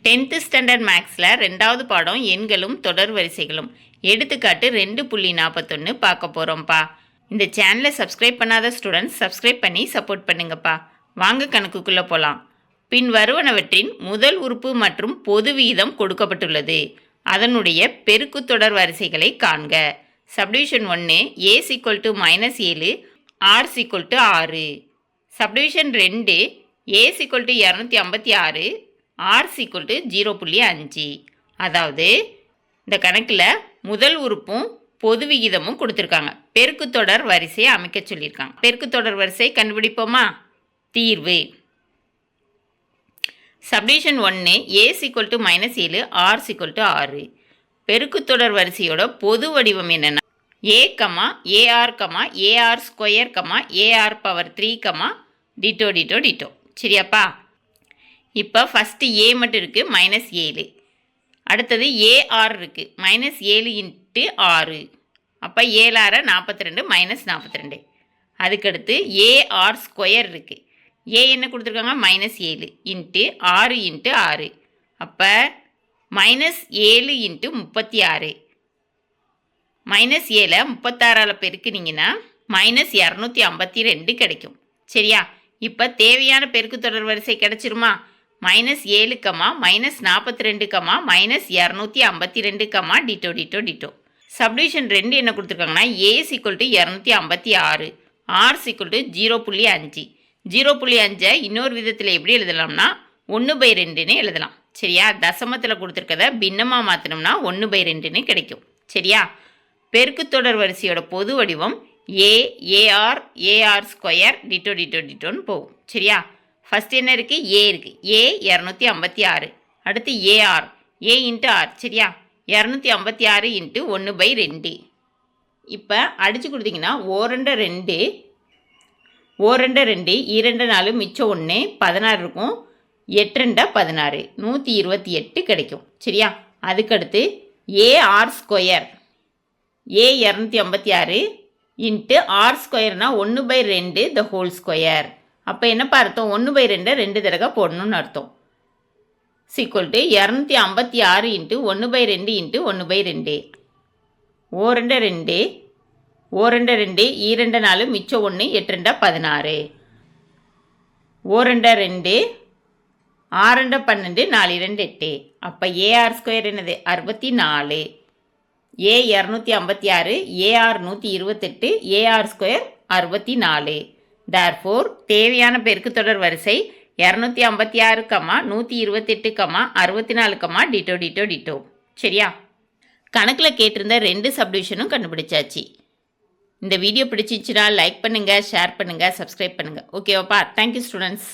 10th standard மேக்ஸில் 2வது பாடம் எண்களும் தொடர் வரிசைகளும் எடுத்துக்காட்டு 2.41 பார்க்க போகிறோம்ப்பா. இந்த சேனலை சப்ஸ்கிரைப் பண்ணாத ஸ்டூடெண்ட்ஸ் சப்ஸ்கிரைப் பண்ணி சப்போர்ட் பண்ணுங்கப்பா. வாங்க கணக்குக்குள்ளே போகலாம். பின் வருவனவற்றின் முதல் உறுப்பு மற்றும் பொது விகிதம் கொடுக்கப்பட்டுள்ளது. அதனுடைய பெருக்கு தொடர் வரிசைகளை காண்க. Subdivision 1 a = -7 r = 6. Subdivision 2 a = 256 r = 0.5. அதாவது இந்த கணக்கில் முதல் உறுப்பும் பொது விகிதமும் கொடுத்துருக்காங்க. பெருக்கு தொடர் வரிசையை அமைக்க சொல்லியிருக்காங்க. பெருக்கு தொடர் வரிசை கண்டுபிடிப்போமா? தீர்வு. Subdivision 1 a = -7 r = 6. பெருக்கு தொடர் வரிசையோட பொது வடிவம் என்னென்னா a, ar, ar², ar⁻3, Tito. சரியாப்பா? இப்போ ஃபஸ்ட்டு a மட்டும் இருக்குது, -7. அடுத்தது ar இருக்குது, -7 × 6. அப்போ 7 6 42 -42. அதுக்கடுத்து ar² இருக்குது. a என்ன கொடுத்துருக்காங்க? -7 × 6 × 6. அப்போ -7 × 36. -7 36ஆல் பெருக்குனீங்கன்னா -252 கிடைக்கும். சரியா? இப்போ தேவையான பெருக்கு தொடர் வரிசை கிடைச்சிருமா? -7, -42, -252, டிட்டோ. சப்டிவிஷன் 2 என்ன கொடுத்துருக்காங்கன்னா a = 256, r = 0.5. 0.5 இன்னொரு விதத்தில் எப்படி எழுதலாம்னா 1/2ன்னு எழுதலாம். சரியா? தசமத்தில் கொடுத்துருக்கத பின்னமாக மாற்றினோம்னா 1/2ன்னு கிடைக்கும். சரியா? பெருக்கு தொடர் வரிசையோட பொது வடிவம் a, ar, ar², டிட்டோன்னு போகும். சரியா? ஃபஸ்ட் என்ன இருக்குது? a இருக்குது. a 256. அடுத்து ar, a × r. சரியா? 256 × 1/2. இப்போ அடித்து கொடுத்தீங்கன்னா 2 2 4 மிச்சம் 1 16 இருக்கும். 8 2 16 128 கிடைக்கும். சரியா? அதுக்கடுத்து ar², a 256 × r²னா 1/2 the whole square. அப்போ என்னப்பா அர்த்தம்? 1/2 2 தடவை போடணும்னு அர்த்தம். = 256 × 1/2 × 1/2. 2 2 4 மிச்சம் 1 8 2 16. 2 6 12 4 8. அப்போ ar² என்னது? 64. a 256, ar 128, ar² 64. therefore தேவையான பெருக்கு தொடர் வரிசை 256, 128, 64, டிட்டோ. சரியா? கணக்கில் கேட்டிருந்த 2 சப்டிவிஷனும் கண்டுபிடிச்சாச்சு. இந்த வீடியோ பிடிச்சிச்சுன்னா லைக் பண்ணுங்கள், ஷேர் பண்ணுங்கள், சப்ஸ்கிரைப் பண்ணுங்கள். ஓகேவாப்பா? Thank you students.